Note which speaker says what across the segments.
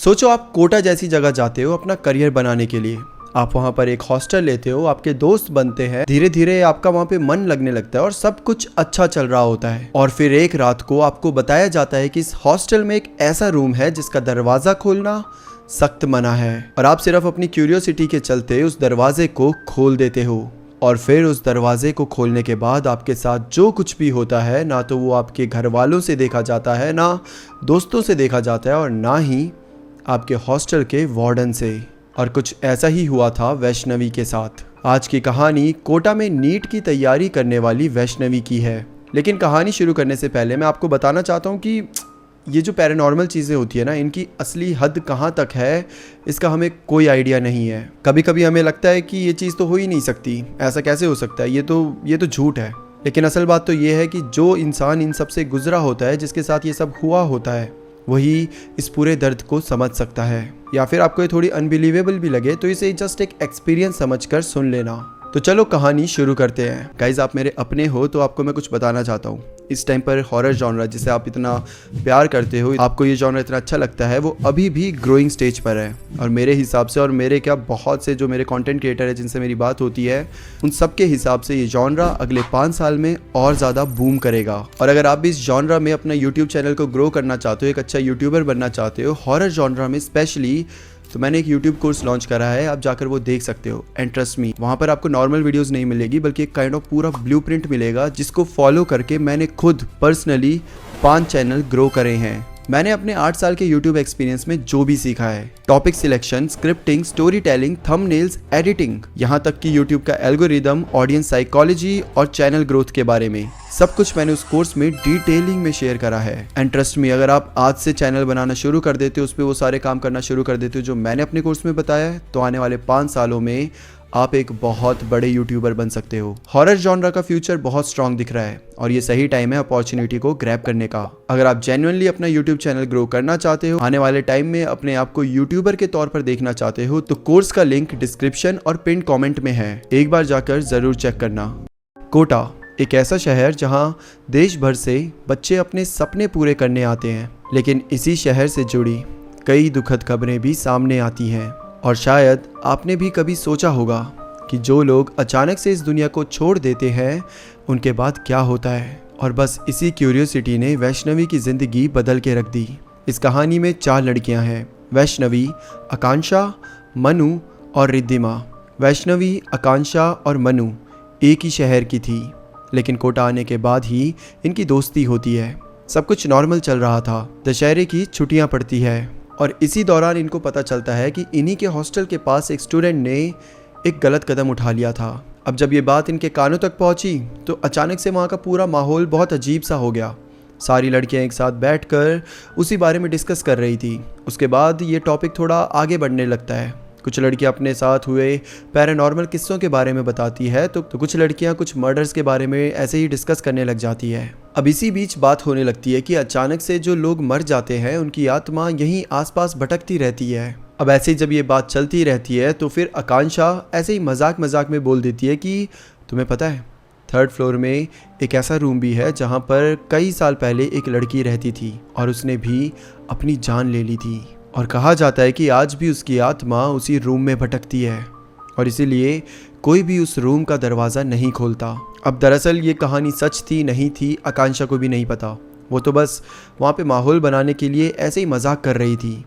Speaker 1: सोचो आप कोटा जैसी जगह जाते हो अपना करियर बनाने के लिए। आप वहाँ पर एक हॉस्टल लेते हो, आपके दोस्त बनते हैं, धीरे धीरे आपका वहाँ पे मन लगने लगता है और सब कुछ अच्छा चल रहा होता है। और फिर एक रात को आपको बताया जाता है कि इस हॉस्टल में एक ऐसा रूम है जिसका दरवाज़ा खोलना सख्त मना है, और आप सिर्फ अपनी क्यूरियोसिटी के चलते उस दरवाजे को खोल देते हो। और फिर उस दरवाजे को खोलने के बाद आपके साथ जो कुछ भी होता है, ना तो वो आपके घर वालों से देखा जाता है, ना दोस्तों से देखा जाता है, और ना ही आपके हॉस्टल के वार्डन से। और कुछ ऐसा ही हुआ था वैष्णवी के साथ। आज की कहानी कोटा में नीट की तैयारी करने वाली वैष्णवी की है। लेकिन कहानी शुरू करने से पहले मैं आपको बताना चाहता हूँ कि ये जो पैरानॉर्मल चीज़ें होती है ना, इनकी असली हद कहाँ तक है इसका हमें कोई आइडिया नहीं है। कभी कभी हमें लगता है कि ये चीज़ तो हो ही नहीं सकती, ऐसा कैसे हो सकता है, ये तो झूठ है। लेकिन असल बात तो ये है कि जो इंसान इन सब से गुजरा होता है, जिसके साथ ये सब हुआ होता है, वही इस पूरे दर्द को समझ सकता है। या फिर आपको ये थोड़ी अनबिलीवेबल भी लगे तो इसे जस्ट एक एक्सपीरियंस समझकर सुन लेना। तो चलो कहानी शुरू करते हैं। गाइज, आप मेरे अपने हो तो आपको मैं कुछ बताना चाहता हूँ। इस टाइम पर हॉरर जॉनरा जिसे आप इतना प्यार करते हो, आपको ये जॉनरा इतना अच्छा लगता है, वो अभी भी ग्रोइंग स्टेज पर है। और मेरे हिसाब से, और मेरे क्या बहुत से जो मेरे कंटेंट क्रिएटर है जिनसे मेरी बात होती है, उन सब के हिसाब से ये जॉनरा अगले 5 साल में और ज़्यादा बूम करेगा। और अगर आप भी इस जॉनरा में अपना यूट्यूब चैनल को ग्रो करना चाहते हो, एक अच्छा यूट्यूबर बनना चाहते हो हॉरर जॉनरा में स्पेशली, तो मैंने एक YouTube कोर्स लॉन्च करा है, आप जाकर वो देख सकते हो। एंड ट्रस्ट मी, वहाँ पर आपको नॉर्मल वीडियोस नहीं मिलेगी, बल्कि एक काइंड ऑफ पूरा ब्लूप्रिंट मिलेगा, जिसको फॉलो करके मैंने खुद पर्सनली 5 चैनल ग्रो करे हैं। मैंने अपने 8 साल के YouTube एक्सपीरियंस में जो भी सीखा है, topic selection, scripting, story telling, thumbnails, editing, यहाँ तक कि YouTube का एल्गोरिदम, ऑडियंस साइकोलॉजी और चैनल ग्रोथ के बारे में, सब कुछ मैंने उस कोर्स में डिटेलिंग में शेयर करा है। एंड ट्रस्ट मी, अगर आप आज से चैनल बनाना शुरू कर देते हो, उस पर वो सारे काम करना शुरू कर देते हो जो मैंने अपने कोर्स में बताया है, तो आने वाले 5 सालों में आप एक बहुत बड़े यूट्यूबर बन सकते हो। हॉरर जॉनरा का फ्यूचर बहुत स्ट्रांग दिख रहा है और ये सही टाइम है अपॉर्चुनिटी को ग्रैब करने का। अगर आप जेन्युइनली अपना यूट्यूब चैनल ग्रो करना चाहते हो, आने वाले टाइम में अपने आप को यूट्यूबर के तौर पर देखना चाहते हो, तो कोर्स का लिंक डिस्क्रिप्शन और पिन कमेंट में है, एक बार जाकर जरूर चेक करना। कोटा एक ऐसा शहर जहां देश भर से बच्चे अपने सपने पूरे करने आते हैं, लेकिन इसी शहर से जुड़ी कई दुखद खबरें भी सामने आती हैं। और शायद आपने भी कभी सोचा होगा कि जो लोग अचानक से इस दुनिया को छोड़ देते हैं, उनके बाद क्या होता है। और बस इसी क्यूरियोसिटी ने वैष्णवी की ज़िंदगी बदल के रख दी। इस कहानी में 4 लड़कियां हैं, वैष्णवी, आकांक्षा, मनु और रिद्धिमा। वैष्णवी, आकांक्षा और मनु एक ही शहर की थी, लेकिन कोटा आने के बाद ही इनकी दोस्ती होती है। सब कुछ नॉर्मल चल रहा था। दशहरे की छुट्टियां पड़ती है और इसी दौरान इनको पता चलता है कि इन्हीं के हॉस्टल के पास एक स्टूडेंट ने एक गलत कदम उठा लिया था। अब जब ये बात इनके कानों तक पहुंची तो अचानक से वहाँ का पूरा माहौल बहुत अजीब सा हो गया। सारी लड़कियां एक साथ बैठकर उसी बारे में डिस्कस कर रही थी। उसके बाद ये टॉपिक थोड़ा आगे बढ़ने लगता है। कुछ लड़कियां अपने साथ हुए पैरानॉर्मल किस्सों के बारे में बताती है, तो कुछ लड़कियां कुछ मर्डर्स के बारे में ऐसे ही डिस्कस करने लग जाती है। अब इसी बीच बात होने लगती है कि अचानक से जो लोग मर जाते हैं, उनकी आत्मा यहीं आसपास भटकती रहती है। अब ऐसे ही जब ये बात चलती रहती है तो फिर आकांक्षा ऐसे ही मजाक मजाक में बोल देती है कि तुम्हें पता है, 3rd फ्लोर में एक ऐसा रूम भी है जहाँ पर कई साल पहले एक लड़की रहती थी और उसने भी अपनी जान ले ली थी। और कहा जाता है कि आज भी उसकी आत्मा उसी रूम में भटकती है और इसीलिए कोई भी उस रूम का दरवाज़ा नहीं खोलता। अब दरअसल ये कहानी सच थी नहीं थी, आकांक्षा को भी नहीं पता। वो तो बस वहाँ पे माहौल बनाने के लिए ऐसे ही मजाक कर रही थी।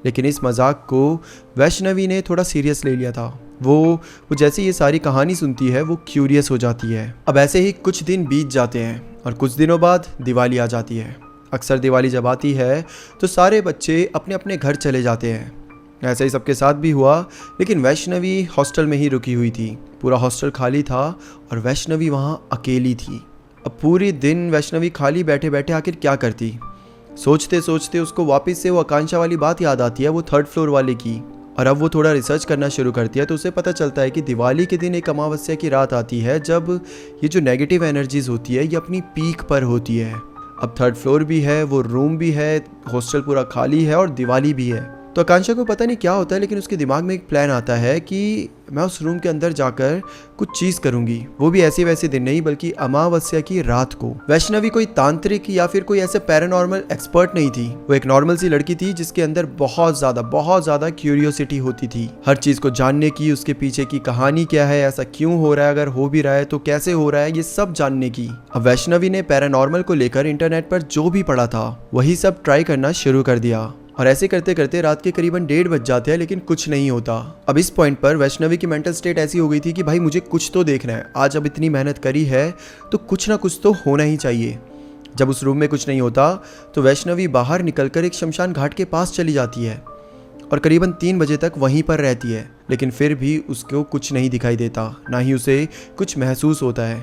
Speaker 1: लेकिन इस मजाक को वैष्णवी ने थोड़ा सीरियस ले लिया था। वो जैसे ये सारी कहानी सुनती है, वो क्यूरियस हो जाती है। अब ऐसे ही कुछ दिन बीत जाते हैं और कुछ दिनों बाद दिवाली आ जाती है। अक्सर दिवाली जब आती है तो सारे बच्चे अपने अपने घर चले जाते हैं। ऐसा ही सबके साथ भी हुआ, लेकिन वैष्णवी हॉस्टल में ही रुकी हुई थी। पूरा हॉस्टल खाली था और वैष्णवी वहाँ अकेली थी। अब पूरे दिन वैष्णवी खाली बैठे बैठे आखिर क्या करती, सोचते सोचते उसको वापस से वो आकांक्षा वाली बात याद आती है, वो 3rd फ्लोर वाले की। और अब वो थोड़ा रिसर्च करना शुरू करती है तो उसे पता चलता है कि दिवाली के दिन एक अमावस्या की रात आती है जब ये जो नेगेटिव एनर्जीज होती है ये अपनी पीक पर होती है। अब 3rd फ्लोर भी है, वो रूम भी है, हॉस्टल पूरा खाली है और दिवाली भी है। तो आकांक्षा को पता नहीं क्या होता है, लेकिन उसके दिमाग में एक प्लान आता है कि मैं उस रूम के अंदर जाकर कुछ चीज़ करूंगी, वो भी ऐसे वैसे दिन नहीं बल्कि अमावस्या की रात को। वैष्णवी कोई तांत्रिक या फिर कोई ऐसे पैरानॉर्मल एक्सपर्ट नहीं थी, वो एक नॉर्मल सी लड़की थी जिसके अंदर बहुत ज़्यादा क्यूरियोसिटी होती थी, हर चीज़ को जानने की, उसके पीछे की कहानी क्या है, ऐसा क्यों हो रहा है, अगर हो भी रहा है तो कैसे हो रहा है, ये सब जानने की। अब वैष्णवी ने पैरानॉर्मल को लेकर इंटरनेट पर जो भी पढ़ा था वही सब ट्राई करना शुरू कर दिया, और ऐसे करते करते रात के करीबन 1:30 बज जाते हैं, लेकिन कुछ नहीं होता। अब इस पॉइंट पर वैष्णवी की मेंटल स्टेट ऐसी हो गई थी कि भाई मुझे कुछ तो देखना है, आज अब इतनी मेहनत करी है तो कुछ ना कुछ तो होना ही चाहिए। जब उस रूम में कुछ नहीं होता तो वैष्णवी बाहर निकलकर एक शमशान घाट के पास चली जाती है और करीबन 3 बजे तक वहीं पर रहती है, लेकिन फिर भी उसको कुछ नहीं दिखाई देता, ना ही उसे कुछ महसूस होता है।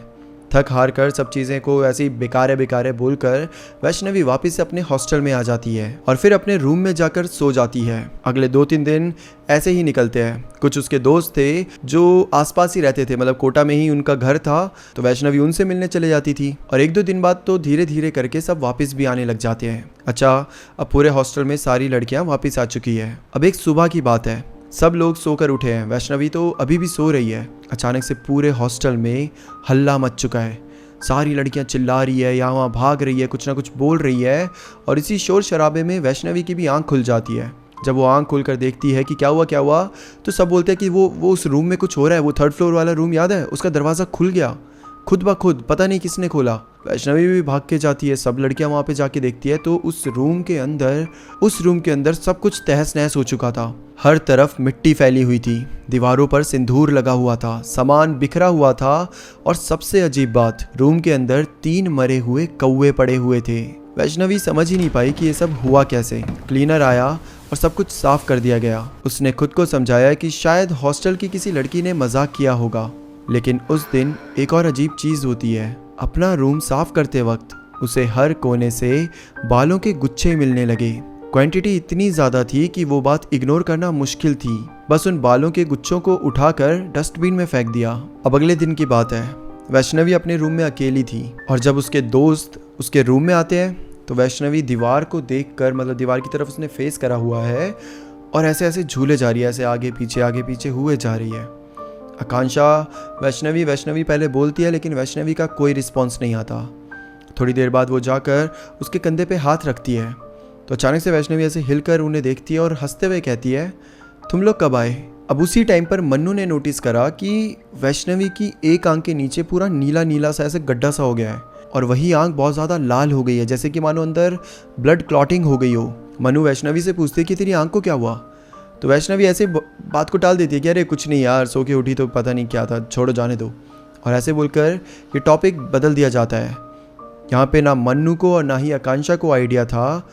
Speaker 1: थक हार कर सब चीज़ें को ऐसी बेकारे बोलकर वैष्णवी वापस से अपने हॉस्टल में आ जाती है और फिर अपने रूम में जाकर सो जाती है। अगले 2-3 दिन ऐसे ही निकलते हैं। कुछ उसके दोस्त थे जो आसपास ही रहते थे, मतलब कोटा में ही उनका घर था, तो वैष्णवी उनसे मिलने चले जाती थी और 1-2 दिन बाद तो धीरे धीरे करके सब वापस भी आने लग जाते हैं। अच्छा, अब पूरे हॉस्टल में सारी लड़कियां वापस आ चुकी है। अब एक सुबह की बात है, सब लोग सोकर उठे हैं, वैष्णवी तो अभी भी सो रही है। अचानक से पूरे हॉस्टल में हल्ला मच चुका है, सारी लड़कियां चिल्ला रही है, यहाँ वहाँ भाग रही है, कुछ ना कुछ बोल रही है, और इसी शोर शराबे में वैष्णवी की भी आंख खुल जाती है। जब वो आंख खोल कर देखती है कि क्या हुआ, तो सब बोलते हैं कि वो उस रूम में कुछ हो रहा है। वो 3rd फ्लोर वाला रूम याद है, उसका दरवाज़ा खुल गया खुद ब खुद, पता नहीं किसने खोला। वैष्णवी भी भाग के जाती है, सब लड़कियां वहाँ पे जाके देखती है तो उस रूम के अंदर सब कुछ तहस नहस हो चुका था। हर तरफ मिट्टी फैली हुई थी, दीवारों पर सिंदूर लगा हुआ था, सामान बिखरा हुआ था, और सबसे अजीब बात, रूम के अंदर 3 मरे हुए कौवे पड़े हुए थे। वैष्णवी समझ ही नहीं पाई कि ये सब हुआ कैसे। क्लीनर आया और सब कुछ साफ कर दिया गया। उसने खुद को समझाया कि शायद हॉस्टल की किसी लड़की ने मजाक किया होगा, लेकिन उस दिन एक और अजीब चीज़ होती है। अपना रूम साफ करते वक्त उसे हर कोने से बालों के गुच्छे मिलने लगे। क्वांटिटी इतनी ज़्यादा थी कि वो बात इग्नोर करना मुश्किल थी। बस उन बालों के गुच्छों को उठाकर डस्टबिन में फेंक दिया। अब अगले दिन की बात है, वैष्णवी अपने रूम में अकेली थी और जब उसके दोस्त उसके रूम में आते हैं तो वैष्णवी दीवार को देखकर, मतलब दीवार की तरफ उसने फेस करा हुआ है और ऐसे ऐसे झूले जा रही है, ऐसे आगे पीछे हुए जा रही है। आकांक्षा वैष्णवी पहले बोलती है, लेकिन वैष्णवी का कोई रिस्पॉन्स नहीं आता। थोड़ी देर बाद वो जाकर उसके कंधे पे हाथ रखती है तो अचानक से वैष्णवी ऐसे हिलकर उन्हें देखती है और हंसते हुए कहती है, तुम लोग कब आए? अब उसी टाइम पर मन्नू ने नोटिस करा कि वैष्णवी की एक आंख के नीचे पूरा नीला नीला सा ऐसे गड्ढा सा हो गया है और वही आंख बहुत ज़्यादा लाल हो गई है, जैसे कि मानो अंदर ब्लड क्लॉटिंग हो गई हो। मन्नू वैष्णवी से पूछती है कि तेरी आंख को क्या हुआ? तो वैष्णवी ऐसे बात को टाल देती है कि अरे कुछ नहीं यार, सो के उठी तो पता नहीं क्या था, छोड़ो जाने दो। और ऐसे बोलकर ये टॉपिक बदल दिया जाता है। यहाँ पे ना मन्नू को और ना ही आकांक्षा को आइडिया था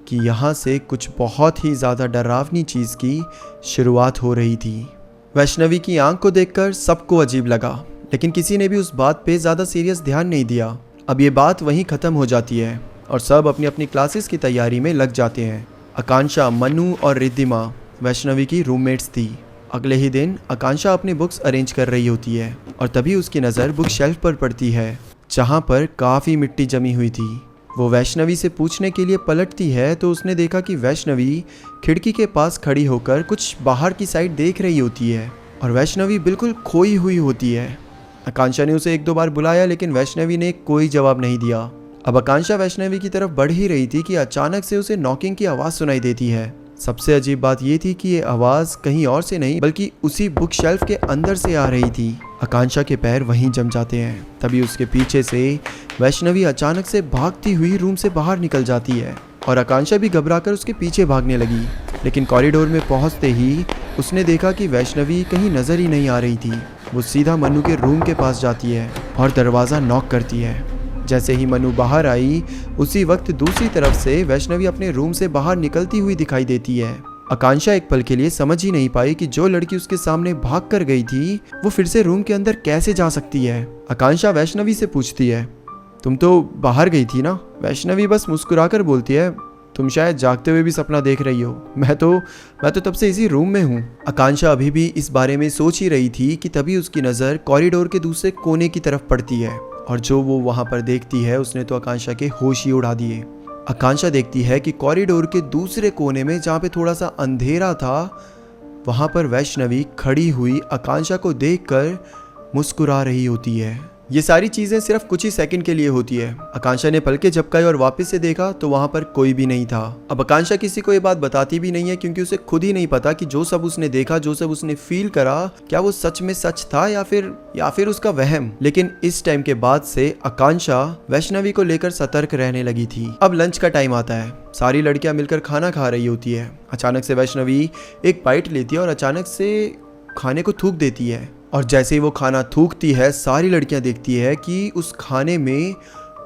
Speaker 1: कि यहाँ से कुछ बहुत ही ज़्यादा डरावनी चीज़ की शुरुआत हो रही थी। वैष्णवी की आंख को देखकर सबको अजीब लगा, लेकिन किसी ने भी उस बात पे ज़्यादा सीरियस ध्यान नहीं दिया। अब ये बात वहीं ख़त्म हो जाती है और सब अपनी अपनी क्लासेस की तैयारी में लग जाते हैं। आकांक्षा, मन्नू और रिद्धिमा वैष्णवी की रूममेट्स थी। अगले ही दिन आकांक्षा अपनी बुक्स अरेंज कर रही होती है और तभी उसकी नज़र बुक शेल्फ पर पड़ती है, जहाँ पर काफ़ी मिट्टी जमी हुई थी। वो वैष्णवी से पूछने के लिए पलटती है तो उसने देखा कि वैष्णवी खिड़की के पास खड़ी होकर कुछ बाहर की साइड देख रही होती है और वैष्णवी बिल्कुल खोई हुई होती है। आकांक्षा ने उसे 1-2 बार बुलाया, लेकिन वैष्णवी ने कोई जवाब नहीं दिया। अब आकांक्षा वैष्णवी की तरफ बढ़ ही रही थी कि अचानक से उसे नॉकिंग की आवाज़ सुनाई देती है। सबसे अजीब बात ये थी कि ये आवाज़ कहीं और से नहीं बल्कि उसी बुक शेल्फ के अंदर से आ रही थी। आकांक्षा के पैर वहीं जम जाते हैं। तभी उसके पीछे से वैष्णवी अचानक से भागती हुई रूम से बाहर निकल जाती है और आकांक्षा भी घबराकर उसके पीछे भागने लगी, लेकिन कॉरिडोर में पहुंचते ही उसने देखा कि वैष्णवी कहीं नज़र ही नहीं आ रही थी। वो सीधा मनु के रूम के पास जाती है और दरवाज़ा नॉक करती है। जैसे ही मनु बाहर आई, उसी वक्त दूसरी तरफ से वैष्णवी अपने रूम से बाहर निकलती हुई दिखाई देती है। आकांक्षा एक पल के लिए समझ ही नहीं पाई कि जो लड़की उसके सामने भाग कर गई थी वो फिर से रूम के अंदर कैसे जा सकती है। आकांक्षा वैष्णवी से पूछती है, तुम तो बाहर गई थी ना? वैष्णवी बस मुस्कुराकर बोलती है, तुम शायद जागते हुए भी सपना देख रही हो, मैं तो तब से इसी रूम में हूँ। आकांक्षा अभी भी इस बारे में सोच ही रही थी कि तभी उसकी नज़र कॉरिडोर के दूसरे कोने की तरफ पड़ती है और जो वो वहाँ पर देखती है उसने तो आकांक्षा के होश ही उड़ा दिए। आकांक्षा देखती है कि कॉरिडोर के दूसरे कोने में जहाँ पे थोड़ा सा अंधेरा था, वहाँ पर वैष्णवी खड़ी हुई आकांक्षा को देखकर मुस्कुरा रही होती है। ये सारी चीज़ें सिर्फ कुछ ही सेकंड के लिए होती है। आकांक्षा ने पलकें झपकाई और वापस से देखा तो वहाँ पर कोई भी नहीं था। अब आकांक्षा किसी को ये बात बताती भी नहीं है क्योंकि उसे खुद ही नहीं पता कि जो सब उसने देखा, जो सब उसने फील करा, क्या वो सच में सच था या फिर उसका वहम। लेकिन इस टाइम के बाद से आकांक्षा वैष्णवी को लेकर सतर्क रहने लगी थी। अब लंच का टाइम आता है, सारी लड़कियां मिलकर खाना खा रही होती है। अचानक से वैष्णवी एक बाइट लेती है और अचानक से खाने को थूक देती है। और जैसे ही वो खाना थूकती है, सारी लड़कियां देखती है कि उस खाने में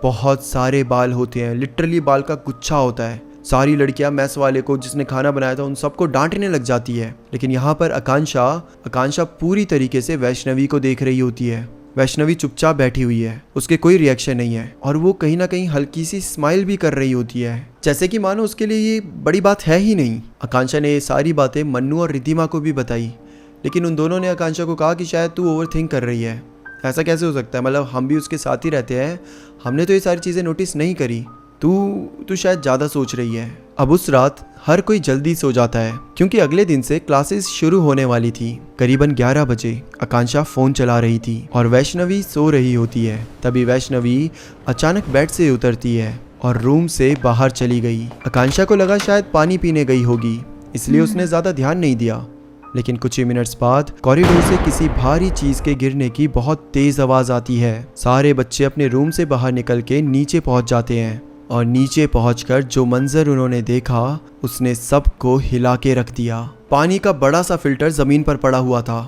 Speaker 1: बहुत सारे बाल होते हैं, लिटरली बाल का गुच्छा होता है। सारी लड़कियां मैस वाले को, जिसने खाना बनाया था, उन सबको डांटने लग जाती है। लेकिन यहाँ पर आकांक्षा पूरी तरीके से वैष्णवी को देख रही होती है। वैष्णवी चुपचाप बैठी हुई है, उसके कोई रिएक्शन नहीं है और वो कहीं ना कहीं हल्की सी स्माइल भी कर रही होती है, जैसे कि मानो उसके लिए ये बड़ी बात है ही नहीं। आकांक्षा ने ये सारी बातें मन्नू और रिद्धिमा को भी बताई, लेकिन उन दोनों ने आकांक्षा को कहा कि शायद तू ओवर थिंक कर रही है। ऐसा कैसे हो सकता है, मतलब हम भी उसके साथ ही रहते हैं, हमने तो ये सारी चीज़ें नोटिस नहीं करी, तू शायद ज़्यादा सोच रही है। अब उस रात हर कोई जल्दी सो जाता है क्योंकि अगले दिन से क्लासेस शुरू होने वाली थी। करीबन 11 बजे आकांक्षा फ़ोन चला रही थी और वैष्णवी सो रही होती है। तभी वैष्णवी अचानक बेड से उतरती है और रूम से बाहर चली गई। आकांक्षा को लगा शायद पानी पीने गई होगी, इसलिए उसने ज़्यादा ध्यान नहीं दिया। लेकिन कुछ ही मिनट्स बाद कॉरिडोर से किसी भारी चीज के गिरने की बहुत तेज आवाज आती है। सारे बच्चे अपने रूम से बाहर निकल के नीचे पहुंच जाते हैं और नीचे पहुंचकर जो मंजर उन्होंने देखा उसने सबको हिला के रख दिया। पानी का बड़ा सा फिल्टर जमीन पर पड़ा हुआ था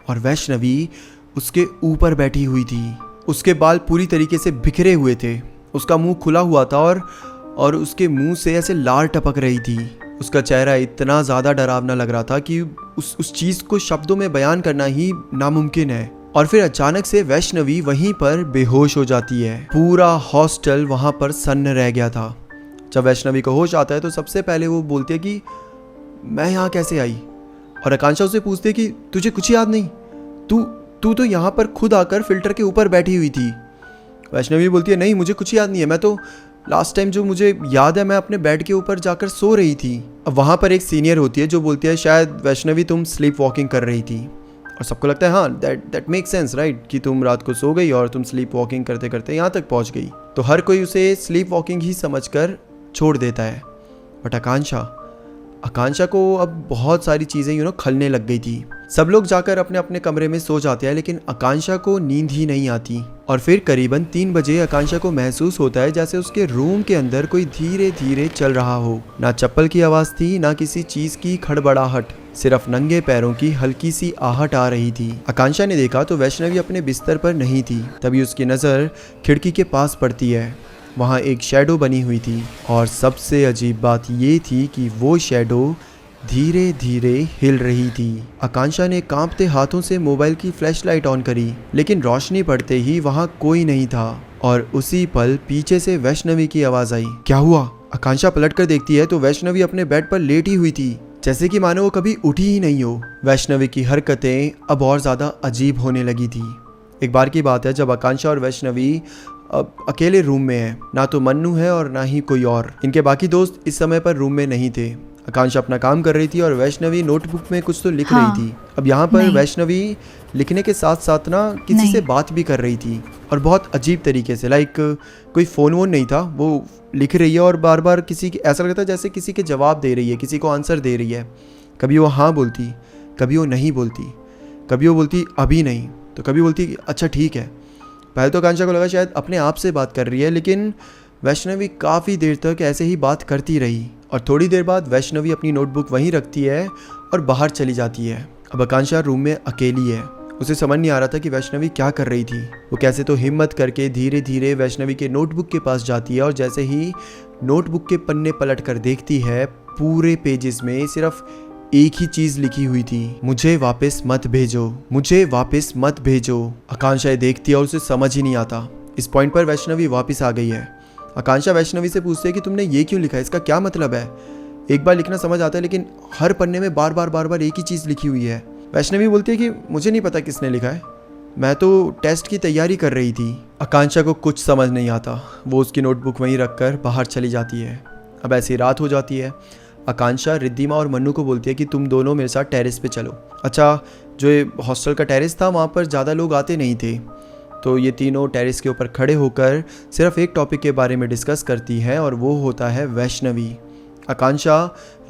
Speaker 1: और वैष्णवी उसके ऊपर बैठी हुई थी। उसके बाल पूरी तरीके से बिखरे हुए थे, उसका मुंह खुला हुआ था और उसके मुंह से ऐसे लार टपक रही थी। उसका चेहरा इतना ज़्यादा डरावना लग रहा था कि उस चीज़ को शब्दों में बयान करना ही नामुमकिन है। और फिर अचानक से वैष्णवी वहीं पर बेहोश हो जाती है। पूरा हॉस्टल वहाँ पर सन्न रह गया था। जब वैष्णवी को होश आता है तो सबसे पहले वो बोलती है कि मैं यहाँ कैसे आई, और आकांक्षा उससे पूछती है कि तुझे कुछ याद नहीं, तू तो यहाँ पर खुद आकर फिल्टर के ऊपर बैठी हुई थी। वैष्णवी बोलती है नहीं, मुझे कुछ याद नहीं है, मैं तो लास्ट टाइम जो मुझे याद है मैं अपने बेड के ऊपर जाकर सो रही थी। अब वहाँ पर एक सीनियर होती है जो बोलती है शायद वैष्णवी तुम स्लीप वॉकिंग कर रही थी। और सबको लगता है हाँ दैट मेक सेंस राइट, कि तुम रात को सो गई और तुम स्लीप वॉकिंग करते करते यहाँ तक पहुँच गई। तो हर कोई उसे स्लीप वॉकिंग ही समझकर छोड़ देता है। बट आकांक्षा को अब बहुत सारी चीज़ें खलने लग गई थी। सब लोग जाकर अपने अपने कमरे में सो जाते हैं, लेकिन आकांक्षा को नींद ही नहीं आती। और फिर करीबन 3 बजे आकांक्षा को महसूस होता है जैसे उसके रूम के अंदर कोई धीरे धीरे चल रहा हो। ना चप्पल की आवाज़ थी, ना किसी चीज़ की खड़बड़ाहट, सिर्फ नंगे पैरों की हल्की सी आहट आ रही थी। आकांक्षा ने देखा तो वैष्णवी अपने बिस्तर पर नहीं थी। तभी उसकी नज़र खिड़की के पास पड़ती है। वहाँ एक शैडो बनी हुई थी और सबसे अजीब बात ये थी कि वो शैडो धीरे धीरे हिल रही थी। आकांक्षा ने कांपते हाथों से मोबाइल की फ्लैशलाइट ऑन करी, लेकिन रोशनी पड़ते ही वहाँ कोई नहीं था। और उसी पल पीछे से वैष्णवी की आवाज़ आई। क्या हुआ? आकांक्षा पलटकर देखती है तो वैष्णवी अपने बेड पर लेटी हुई थी, जैसे कि मानो वो कभी उठी ही नहीं हो। वैष्णवी की हरकतें अब और ज़्यादा अजीब होने लगी थी। एक बार की बात है जब आकांक्षा और वैष्णवी अब अकेले रूम में है, ना तो मन्नू है और ना ही कोई और। इनके बाकी दोस्त इस समय पर रूम में नहीं थे। आकांक्षा अपना काम कर रही थी और वैष्णवी नोटबुक में कुछ तो लिख रही थी। अब यहाँ पर वैष्णवी लिखने के साथ साथ ना किसी से बात भी कर रही थी और बहुत अजीब तरीके से, लाइक कोई फ़ोन वोन नहीं था, वो लिख रही है और बार बार किसी के, ऐसा लगता है जैसे किसी के जवाब दे रही है, किसी को आंसर दे रही है। कभी वो हाँ बोलती, कभी वो नहीं बोलती, कभी वो बोलती अभी नहीं, तो कभी बोलती अच्छा ठीक है। पहले तो आकांक्षा को लगा शायद अपने आप से बात कर रही है, लेकिन वैष्णवी काफ़ी देर तक ऐसे ही बात करती रही। और थोड़ी देर बाद वैष्णवी अपनी नोटबुक वहीं रखती है और बाहर चली जाती है। अब आकांक्षा रूम में अकेली है। उसे समझ नहीं आ रहा था कि वैष्णवी क्या कर रही थी। वो कैसे तो हिम्मत करके धीरे धीरे वैष्णवी के नोटबुक के पास जाती है और जैसे ही नोटबुक के पन्ने पलट कर देखती है, पूरे पेजेस में सिर्फ एक ही चीज लिखी हुई थी, मुझे वापस मत भेजो, मुझे वापस मत भेजो। आकांक्षा देखती है और उसे समझ ही नहीं आता। इस पॉइंट पर वैष्णवी वापस आ गई है। आकांक्षा वैष्णवी से पूछती है कि तुमने ये क्यों लिखा है, इसका क्या मतलब है। एक बार लिखना समझ आता है, लेकिन हर पन्ने में बार बार एक ही चीज़ लिखी हुई है। वैष्णवी बोलती है कि मुझे नहीं पता किसने लिखा है, मैं तो टेस्ट की तैयारी कर रही थी। आकांक्षा को कुछ समझ नहीं आता। वो उसकी नोटबुक वहीं रखकर बाहर चली जाती है। अब ऐसी रात हो जाती है। आकांक्षा रिद्धिमा और मन्नू को बोलती है कि तुम दोनों मेरे साथ टेरेस पे चलो। अच्छा, जो ये हॉस्टल का टेरेस था वहाँ पर ज़्यादा लोग आते नहीं थे, तो ये तीनों टेरेस के ऊपर खड़े होकर सिर्फ एक टॉपिक के बारे में डिस्कस करती हैं और वो होता है वैष्णवी। आकांक्षा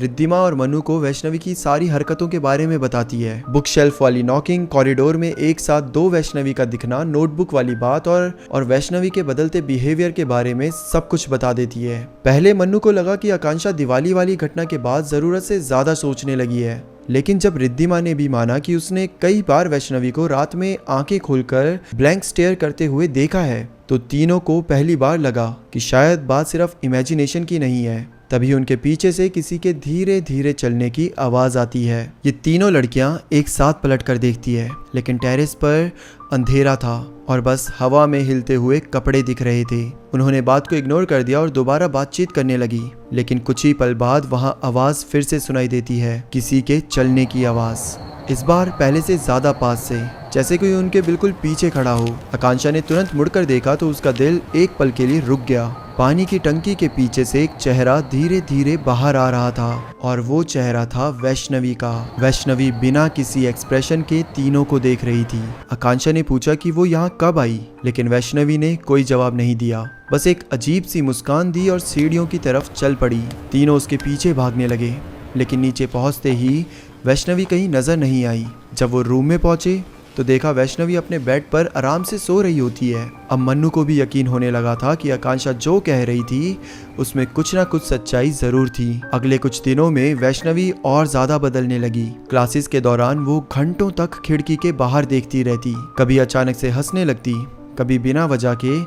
Speaker 1: रिद्धिमा और मनु को वैष्णवी की सारी हरकतों के बारे में बताती है। बुक शेल्फ वाली नॉकिंग, कॉरिडोर में एक साथ दो वैष्णवी का दिखना, नोटबुक वाली बात और वैष्णवी के बदलते बिहेवियर के बारे में सब कुछ बता देती है। पहले मनु को लगा कि आकांक्षा दिवाली वाली घटना के बाद ज़रूरत से ज़्यादा सोचने लगी है, लेकिन जब रिद्धिमा ने भी माना कि उसने कई बार वैष्णवी को रात में आंखें खोलकर ब्लैंक स्टेयर करते हुए देखा है, तो तीनों को पहली बार लगा कि शायद बात सिर्फ इमेजिनेशन की नहीं है। तभी उनके पीछे से किसी के धीरे धीरे चलने की आवाज आती है। ये तीनों लड़कियां एक साथ पलट कर देखती है, लेकिन टेरेस पर अंधेरा था और बस हवा में हिलते हुए कपड़े दिख रहे थे। उन्होंने बात को इग्नोर कर दिया और दोबारा बातचीत करने लगी, लेकिन कुछ ही पल बाद वहां आवाज फिर से सुनाई देती है, किसी के चलने की आवाज। इस बार पहले से ज्यादा पास से, जैसे कोई उनके बिल्कुल पीछे खड़ा हो। आकांक्षा ने तुरंत मुड़कर देखा तो उसका दिल एक पल के लिए रुक गया। पानी की टंकी के पीछे से एक चेहरा धीरे धीरे बाहर आ रहा था और वो चेहरा था वैष्णवी का। वैष्णवी बिना किसी एक्सप्रेशन के तीनों को देख रही थी। आकांक्षा ने पूछा कि वो यहाँ कब आई, लेकिन वैष्णवी ने कोई जवाब नहीं दिया, बस एक अजीब सी मुस्कान दी और सीढ़ियों की तरफ चल पड़ी। तीनों उसके पीछे भागने लगे, लेकिन नीचे पहुंचते ही वैष्णवी कहीं नजर नहीं आई। जब वो रूम में पहुंचे तो देखा वैष्णवी अपने बेड पर आराम से सो रही होती है। अब मन्नू को भी यकीन होने लगा था कि आकांक्षा जो कह रही थी उसमें कुछ ना कुछ सच्चाई जरूर थी। अगले कुछ दिनों में वैष्णवी और ज्यादा बदलने लगी। क्लासेस के दौरान वो घंटों तक खिड़की के बाहर देखती रहती, कभी अचानक से हंसने लगती, कभी बिना वजह के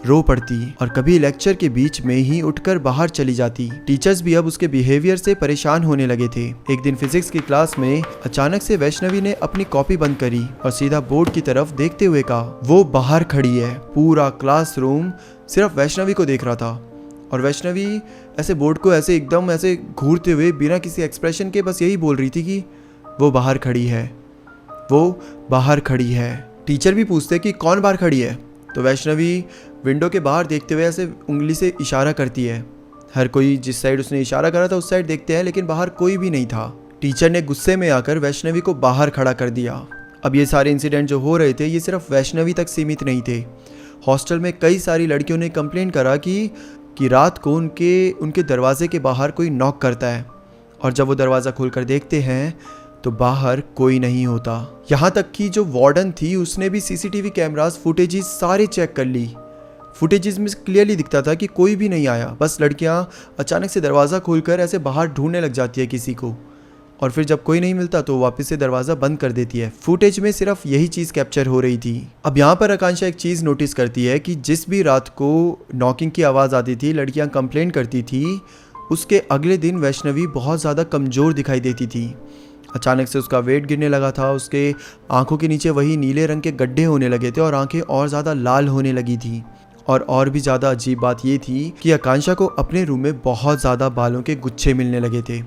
Speaker 1: रो पड़ती और कभी लेक्चर के बीच में ही उठकर बाहर चली जाती। टीचर्स भी अब उसके बिहेवियर से परेशान होने लगे थे। एक दिन फिजिक्स की क्लास में अचानक से वैष्णवी ने अपनी कॉपी बंद करी और सीधा बोर्ड की तरफ देखते हुए कहा, वो बाहर खड़ी है। पूरा क्लासरूम सिर्फ वैष्णवी को देख रहा था और वैष्णवी ऐसे बोर्ड को ऐसे एकदम ऐसे घूरते हुए बिना किसी एक्सप्रेशन के बस यही बोल रही थी कि वो बाहर खड़ी है, वो बाहर खड़ी है। टीचर भी पूछते कि कौन बाहर खड़ी है, तो वैष्णवी विंडो के बाहर देखते हुए ऐसे उंगली से इशारा करती है। हर कोई जिस साइड उसने इशारा करा था उस साइड देखते हैं, लेकिन बाहर कोई भी नहीं था। टीचर ने गुस्से में आकर वैष्णवी को बाहर खड़ा कर दिया। अब ये सारे इंसिडेंट जो हो रहे थे ये सिर्फ वैष्णवी तक सीमित नहीं थे। हॉस्टल में कई सारी लड़कियों ने कंप्लेंट करा कि रात को उनके दरवाजे के बाहर कोई नॉक करता है और जब वो दरवाज़ा खोलकर देखते हैं तो बाहर कोई नहीं होता। यहाँ तक कि जो वार्डन थी उसने भी सीसीटीवी कैमरास फुटेजेस सारे चेक कर ली। फुटेजेस में क्लियरली दिखता था कि कोई भी नहीं आया, बस लड़कियाँ अचानक से दरवाज़ा खोलकर ऐसे बाहर ढूंढने लग जाती है किसी को, और फिर जब कोई नहीं मिलता तो वापस से दरवाज़ा बंद कर देती है। फुटेज में सिर्फ यही चीज़ कैप्चर हो रही थी। अब यहाँ पर आकांक्षा एक चीज़ नोटिस करती है कि जिस भी रात को नॉकिंग की आवाज़ आती थी, लड़कियाँ कंप्लेंट करती थी, उसके अगले दिन वैष्णवी बहुत ज़्यादा कमज़ोर दिखाई देती थी। अचानक से उसका वेट गिरने लगा था, उसके आंखों के नीचे वही नीले रंग के गड्ढे होने लगे थे और आंखें और ज़्यादा लाल होने लगी थी। और भी ज़्यादा अजीब बात ये थी कि आकांक्षा को अपने रूम में बहुत ज़्यादा बालों के गुच्छे मिलने लगे थे।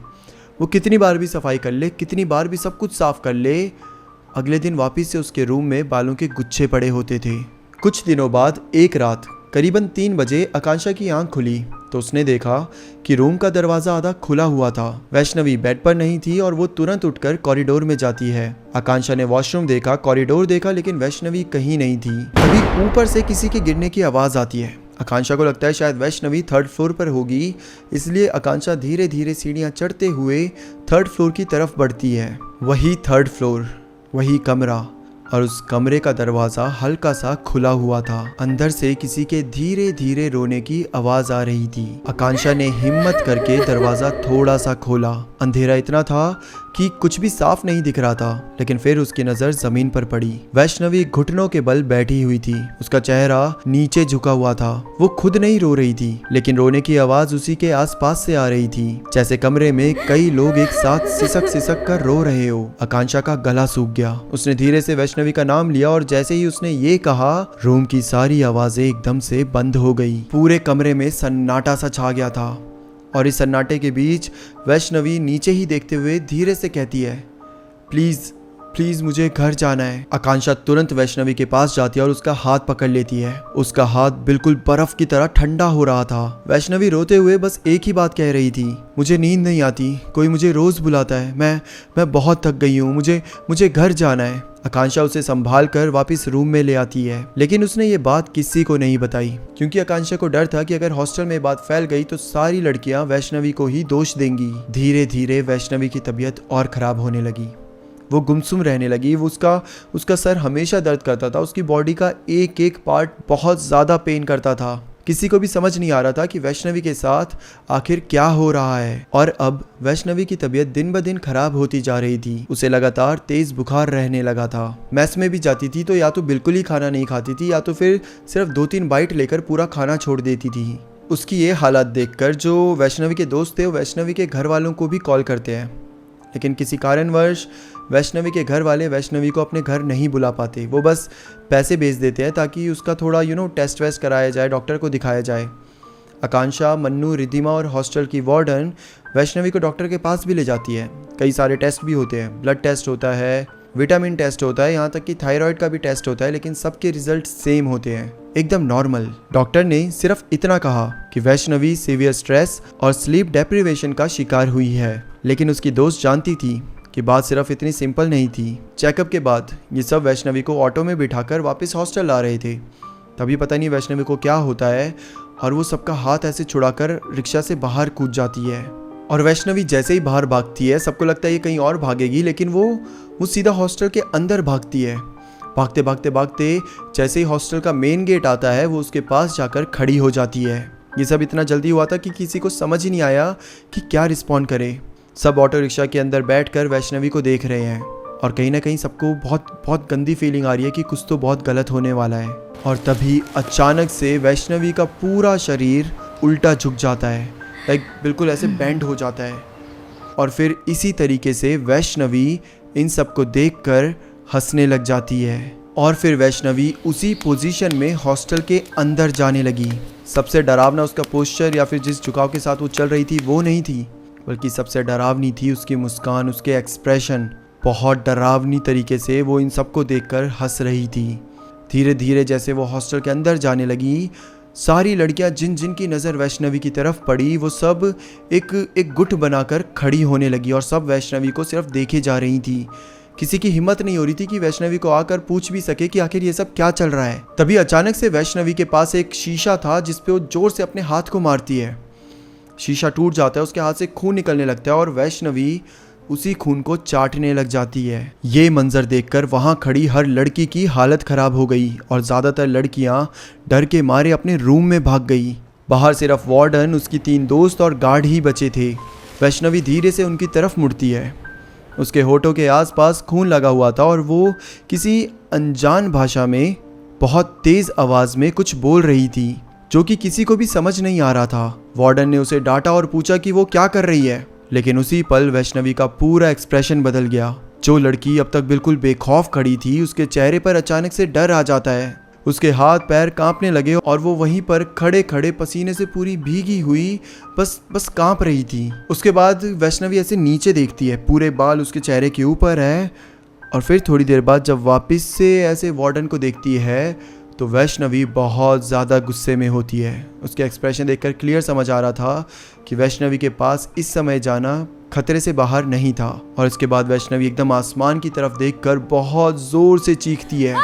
Speaker 1: वो कितनी बार भी सफाई कर ले, कितनी बार भी सब कुछ साफ कर ले, अगले दिन वापस से उसके रूम में बालों के गुच्छे पड़े होते थे। कुछ दिनों बाद एक रात करीबन 3 बजे आकांक्षा की आंख खुली तो उसने देखा कि रूम का दरवाजा आधा खुला हुआ था। वैष्णवी बेड पर नहीं थी और वो तुरंत उठकर कॉरिडोर में जाती है। आकांक्षा ने वॉशरूम देखा, कॉरिडोर देखा, लेकिन वैष्णवी कहीं नहीं थी। तभी ऊपर से किसी के गिरने की आवाज आती है। आकांक्षा को लगता है शायद वैष्णवी 3rd फ्लोर पर होगी, इसलिए आकांक्षा धीरे धीरे सीढ़ियां चढ़ते हुए 3rd फ्लोर की तरफ बढ़ती है। वही 3rd फ्लोर, वही कमरा, और उस कमरे का दरवाजा हल्का सा खुला हुआ था। अंदर से किसी के धीरे धीरे रोने की आवाज आ रही थी। आकांक्षा ने हिम्मत करके दरवाजा थोड़ा सा खोला। अंधेरा इतना था कि कुछ भी साफ नहीं दिख रहा था, लेकिन फिर उसकी नजर जमीन पर पड़ी। वैष्णवी घुटनों के बल बैठी हुई थी, उसका चेहरा नीचे झुका हुआ था। वो खुद नहीं रो रही थी, लेकिन रोने की आवाज उसी के आसपास से आ रही थी, जैसे कमरे में कई लोग एक साथ सिसक सिसक कर रो रहे हो। आकांक्षा का गला सूख गया। उसने धीरे से वैष्णवी का नाम लिया और जैसे ही उसने ये कहा, रूम की सारी आवाजें एकदम से बंद हो गई। पूरे कमरे में सन्नाटा सा छा गया था और इस सन्नाटे के बीच वैष्णवी नीचे ही देखते हुए धीरे से कहती है, प्लीज प्लीज मुझे घर जाना है। आकांक्षा तुरंत वैष्णवी के पास जाती है और उसका हाथ पकड़ लेती है। उसका हाथ बिल्कुल बर्फ की तरह ठंडा हो रहा था। वैष्णवी रोते हुए बस एक ही बात कह रही थी, मुझे नींद नहीं आती, कोई मुझे रोज बुलाता है, मैं बहुत थक गई हूँ, मुझे घर जाना है। आकांक्षा उसे संभाल कर वापस रूम में ले आती है, लेकिन उसने ये बात किसी को नहीं बताई, क्योंकि आकांक्षा को डर था कि अगर हॉस्टल में बात फैल गई तो सारी लड़कियां वैष्णवी को ही दोष देंगी। धीरे धीरे वैष्णवी की तबीयत और खराब होने लगी। वो गुमसुम रहने लगी। उसका सर हमेशा दर्द करता था। उसकी बॉडी का एक एक पार्ट बहुत ज़्यादा पेन करता था। किसी को भी समझ नहीं आ रहा था कि वैष्णवी के साथ आखिर क्या हो रहा है। और अब वैष्णवी की तबीयत दिन ब दिन खराब होती जा रही थी। उसे लगातार तेज बुखार रहने लगा था। मैस में भी जाती थी तो या तो बिल्कुल ही खाना नहीं खाती थी या तो फिर सिर्फ 2-3 बाइट लेकर पूरा खाना छोड़ देती थी। उसकी ये हालत देखकर जो वैष्णवी के दोस्त थे वो वैष्णवी के घर वालों को भी कॉल करते हैं, लेकिन किसी कारणवश वैष्णवी के घर वाले वैष्णवी को अपने घर नहीं बुला पाते। वो बस पैसे भेज देते हैं ताकि उसका थोड़ा टेस्ट वेस्ट कराया जाए, डॉक्टर को दिखाया जाए। आकांक्षा, मन्नू, रिद्धिमा और हॉस्टल की वार्डन वैष्णवी को डॉक्टर के पास भी ले जाती है। कई सारे टेस्ट भी होते हैं, ब्लड टेस्ट होता है, विटामिन टेस्ट होता है, यहाँ तक कि थायराइड का भी टेस्ट होता है, लेकिन सबके रिजल्ट सेम होते हैं, एकदम नॉर्मल। डॉक्टर ने सिर्फ इतना कहा कि वैष्णवी सीवियर स्ट्रेस और स्लीप डेप्रिवेशन का शिकार हुई है, लेकिन उसकी दोस्त जानती थी कि बात सिर्फ इतनी सिंपल नहीं थी। चेकअप के बाद ये सब वैष्णवी को ऑटो में बिठाकर वापस हॉस्टल ला रहे थे। तभी पता नहीं वैष्णवी को क्या होता है और वो सबका हाथ ऐसे छुड़ाकर रिक्शा से बाहर कूद जाती है। और वैष्णवी जैसे ही बाहर भागती है, सबको लगता है ये कहीं और भागेगी, लेकिन वो सीधा हॉस्टल के अंदर भागती है। भागते भागते भागते जैसे ही हॉस्टल का मेन गेट आता है वो उसके पास जाकर खड़ी हो जाती है। ये सब इतना जल्दी हुआ था कि किसी को समझ ही नहीं आया कि क्या रिस्पॉन्ड करे। सब ऑटो रिक्शा के अंदर बैठकर वैष्णवी को देख रहे हैं और कहीं ना कहीं सबको बहुत गंदी फीलिंग आ रही है कि कुछ तो बहुत गलत होने वाला है। और तभी अचानक से वैष्णवी का पूरा शरीर उल्टा झुक जाता है, लाइक बिल्कुल ऐसे बेंड हो जाता है। और फिर इसी तरीके से वैष्णवी इन सबको देखकर हंसने लग जाती है। और फिर वैष्णवी उसी पोजीशन में हॉस्टल के अंदर जाने लगी। सबसे डरावना उसका पोस्चर या फिर जिस झुकाव के साथ वो चल रही थी वो नहीं थी, बल्कि सबसे डरावनी थी उसकी मुस्कान, उसके एक्सप्रेशन। बहुत डरावनी तरीके से वो इन सबको देखकर हंस रही थी। धीरे धीरे जैसे वो हॉस्टल के अंदर जाने लगी, सारी लड़कियां जिन जिन की नज़र वैष्णवी की तरफ पड़ी वो सब एक गुट बनाकर खड़ी होने लगी और सब वैष्णवी को सिर्फ देखे जा रही थी। किसी की हिम्मत नहीं हो रही थी कि वैष्णवी को आकर पूछ भी सके कि आखिर ये सब क्या चल रहा है। तभी अचानक से वैष्णवी के पास एक शीशा था जिस पे वो जोर से अपने हाथ को मारती है। शीशा टूट जाता है, उसके हाथ से खून निकलने लगता है और वैष्णवी उसी खून को चाटने लग जाती है। ये मंजर देखकर वहां खड़ी हर लड़की की हालत खराब हो गई और ज़्यादातर लड़कियां डर के मारे अपने रूम में भाग गई। बाहर सिर्फ वार्डन, उसकी 3 दोस्त और गार्ड ही बचे थे। वैष्णवी धीरे से उनकी तरफ मुड़ती है। उसके होठों के आसपास खून लगा हुआ था और वो किसी अनजान भाषा में बहुत तेज़ आवाज़ में कुछ बोल रही थी जो कि किसी को भी समझ नहीं आ रहा था। वार्डन ने उसे डांटा और पूछा कि वो क्या कर रही है, लेकिन उसी पल वैष्णवी का पूरा एक्सप्रेशन बदल गया। जो लड़की अब तक बिल्कुल बेखौफ खड़ी थी, उसके चेहरे पर अचानक से डर आ जाता है। उसके हाथ पैर कांपने लगे और वो वहीं पर खड़े खड़े पसीने से पूरी भीगी हुई बस कांप रही थी। उसके बाद वैष्णवी ऐसे नीचे देखती है, पूरे बाल उसके चेहरे के ऊपर है। और फिर थोड़ी देर बाद जब वापस से ऐसे वार्डन को देखती है तो वैष्णवी बहुत ज़्यादा गुस्से में होती है। उसके एक्सप्रेशन देखकर क्लियर समझ आ रहा था कि वैष्णवी के पास इस समय जाना खतरे से बाहर नहीं था। और इसके बाद वैष्णवी एकदम आसमान की तरफ देखकर बहुत ज़ोर से चीखती है,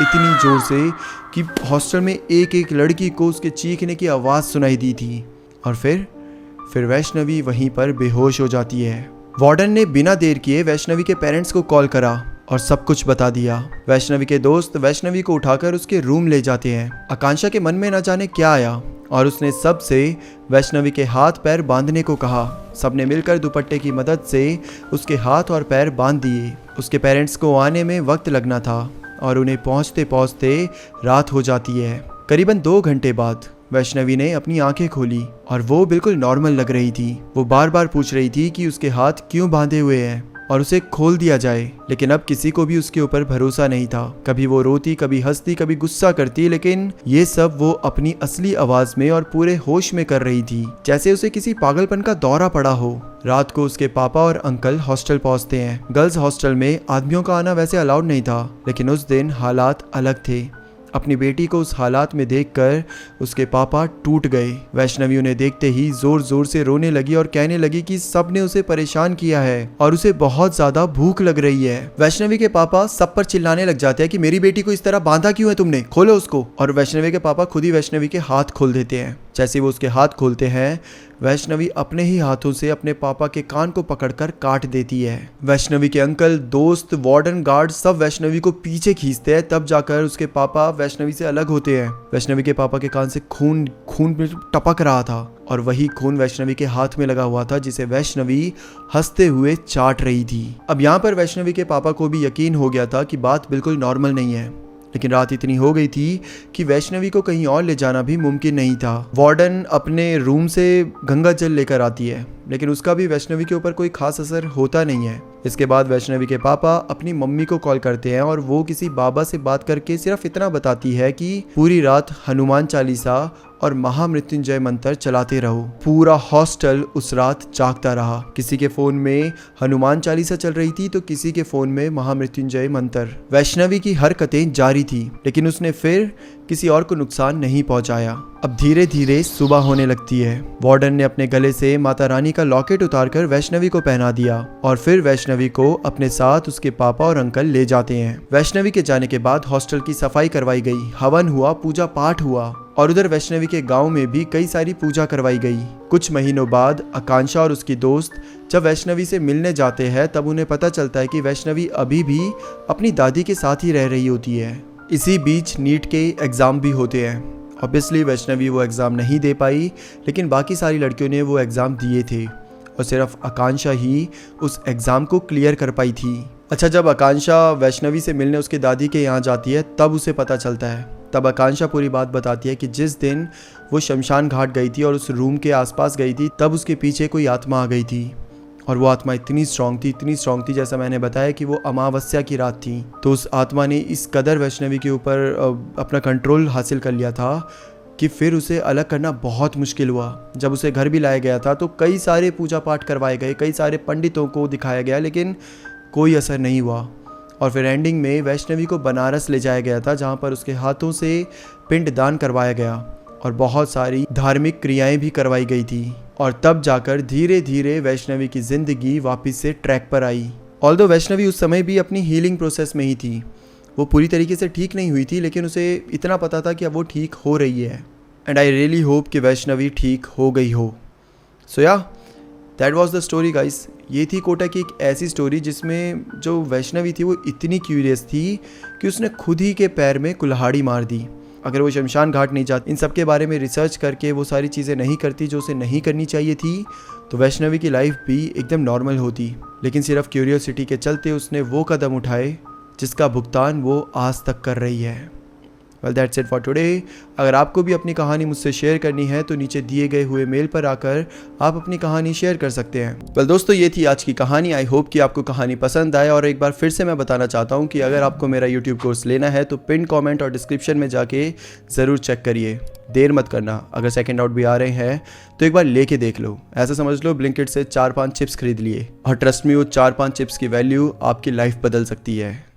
Speaker 1: इतनी ज़ोर से कि हॉस्टल में एक एक लड़की को उसके चीखने की आवाज़ सुनाई दी थी। और फिर वैष्णवी वहीं पर बेहोश हो जाती है। वार्डन ने बिना देर किए वैष्णवी के पेरेंट्स को कॉल करा और सब कुछ बता दिया। वैष्णवी के दोस्त वैष्णवी को उठाकर उसके रूम ले जाते हैं। आकांक्षा के मन में न जाने क्या आया और उसने सबसे वैष्णवी के हाथ पैर बांधने को कहा। सबने मिलकर दुपट्टे की मदद से उसके हाथ और पैर बांध दिए। उसके पेरेंट्स को आने में वक्त लगना था और उन्हें पहुंचते पहुंचते रात हो जाती है। करीबन 2 घंटे बाद वैष्णवी ने अपनी आंखें खोली और वो बिल्कुल नॉर्मल लग रही थी। वो बार बार पूछ रही थी कि उसके हाथ क्यों बांधे हुए हैं। और उसे खोल दिया जाए। लेकिन अब किसी को भी उसके ऊपर भरोसा नहीं था। कभी वो रोती, कभी हंसती, कभी गुस्सा करती, लेकिन ये सब वो अपनी असली आवाज में और पूरे होश में कर रही थी, जैसे उसे किसी पागलपन का दौरा पड़ा हो। रात को उसके पापा और अंकल हॉस्टल पहुंचते हैं। गर्ल्स हॉस्टल में आदमियों का आना वैसे अलाउड नहीं था, लेकिन उस दिन हालात अलग थे। अपनी बेटी को उस हालात में देखकर उसके पापा टूट गए। वैष्णवी उन्हें देखते ही जोर जोर से रोने लगी और कहने लगी कि सबने उसे परेशान किया है और उसे बहुत ज्यादा भूख लग रही है। वैष्णवी के पापा सब पर चिल्लाने लग जाते हैं कि मेरी बेटी को इस तरह बांधा क्यों है तुमने, खोलो उसको। और वैष्णवी के पापा खुद ही वैष्णवी के हाथ खोल देते हैं। जैसे वो उसके हाथ खोलते हैं, वैष्णवी अपने ही हाथों से अपने पापा के कान को पकड़कर काट देती है। वैष्णवी के अंकल, दोस्त, वार्डन, गार्ड सब वैष्णवी को पीछे खींचते हैं, तब जाकर उसके पापा वैष्णवी से अलग होते हैं। वैष्णवी के पापा के कान से खून में टपक रहा था और वही खून वैष्णवी के हाथ में लगा हुआ था, जिसे वैष्णवी हंसते हुए चाट रही थी। अब यहाँ पर वैष्णवी के पापा को भी यकीन हो गया था कि बात बिल्कुल नॉर्मल नहीं है, लेकिन रात इतनी हो गई थी कि वैष्णवी को कहीं और ले जाना भी मुमकिन नहीं था। वार्डन अपने रूम से गंगा जल लेकर आती है, लेकिन उसका भी वैष्णवी के ऊपर कोई खास असर होता नहीं है। इसके बाद वैष्णवी के पापा अपनी मम्मी को कॉल करते हैं और वो किसी बाबा से बात करके सिर्फ इतना बताती है कि पूरी रात हनुमान चालीसा और महामृत्युंजय मंत्र चलाते रहो। पूरा हॉस्टल उस रात जागता रहा। किसी के फोन में हनुमान चालीसा चल रही थी तो किसी के फोन में महामृत्युंजय मंत्र। वैष्णवी की हरकतें जारी थी, लेकिन उसने फिर किसी और को नुकसान नहीं पहुंचाया। अब धीरे धीरे सुबह होने लगती है। वार्डन ने अपने गले से माता रानी का लॉकेट उतारकर वैष्णवी को पहना दिया और फिर वैष्णवी को अपने साथ उसके पापा और अंकल ले जाते हैं। वैष्णवी के जाने के बाद हॉस्टल की सफाई करवाई गई, हवन हुआ, पूजा पाठ हुआ और उधर वैष्णवी के गांव में भी कई सारी पूजा करवाई गई। कुछ महीनों बाद आकांक्षा और उसकी दोस्त जब वैष्णवी से मिलने जाते हैं, तब उन्हें पता चलता है कि वैष्णवी अभी भी अपनी दादी के साथ ही रह रही होती है। इसी बीच नीट के एग्ज़ाम भी होते हैं। ऑब्वियसली वैष्णवी वो एग्ज़ाम नहीं दे पाई, लेकिन बाकी सारी लड़कियों ने वो एग्ज़ाम दिए थे और सिर्फ आकांक्षा ही उस एग्ज़ाम को क्लियर कर पाई थी। अच्छा, जब आकांक्षा वैष्णवी से मिलने उसके दादी के यहाँ जाती है, तब उसे पता चलता है। तब आकांक्षा पूरी बात बताती है कि जिस दिन वो शमशान घाट गई थी और उस रूम के आसपास गई थी, तब उसके पीछे कोई आत्मा आ गई थी और वो आत्मा इतनी स्ट्रांग थी जैसा मैंने बताया कि वो अमावस्या की रात थी। तो उस आत्मा ने इस कदर वैष्णवी के ऊपर अपना कंट्रोल हासिल कर लिया था कि फिर उसे अलग करना बहुत मुश्किल हुआ। जब उसे घर भी लाया गया था तो कई सारे पूजा पाठ करवाए गए, कई सारे पंडितों को दिखाया गया, लेकिन कोई असर नहीं हुआ। और फिर एंडिंग में वैष्णवी को बनारस ले जाया गया था, जहाँ पर उसके हाथों से पिंडदान करवाया गया और बहुत सारी धार्मिक क्रियाएं भी करवाई गई थी। और तब जाकर धीरे धीरे वैष्णवी की ज़िंदगी वापस से ट्रैक पर आई। ऑल्दो वैष्णवी उस समय भी अपनी हीलिंग प्रोसेस में ही थी। वो पूरी तरीके से ठीक नहीं हुई थी, लेकिन उसे इतना पता था कि अब वो ठीक हो रही है। एंड आई रियली होप कि वैष्णवी ठीक हो गई हो। सो या that was the story guys. ये थी कोटा की एक ऐसी स्टोरी जिसमें जो वैष्णवी थी वो इतनी क्यूरियस थी कि उसने खुद ही के पैर में कुल्हाड़ी मार दी। अगर वो शमशान घाट नहीं जाती, इन सब के बारे में रिसर्च करके वो सारी चीज़ें नहीं करती जो उसे नहीं करनी चाहिए थी, तो वैष्णवी की लाइफ भी एकदम नॉर्मल होती। लेकिन सिर्फ क्यूरियोसिटी के चलते उसने वो कदम उठाए जिसका भुगतान वो आज तक कर रही है। Well that's it for today. अगर आपको भी अपनी कहानी मुझसे शेयर करनी है तो नीचे दिए गए हुए मेल पर आकर आप अपनी कहानी शेयर कर सकते हैं। वेल दोस्तों, ये थी आज की कहानी। आई होप कि आपको कहानी पसंद आए। और एक बार फिर से मैं बताना चाहता हूँ कि अगर आपको मेरा यूट्यूब कोर्स लेना है तो पिन कमेंट और डिस्क्रिप्शन में जाके ज़रूर चेक करिए। देर मत करना। अगर सेकंड आउट भी आ रहे हैं तो एक बार लेके देख लो। ऐसा समझ लो ब्लिंकिट से 4-5 चिप्स खरीद लिए और ट्रस्ट मी, वो 4-5 चिप्स की वैल्यू आपकी लाइफ बदल सकती है।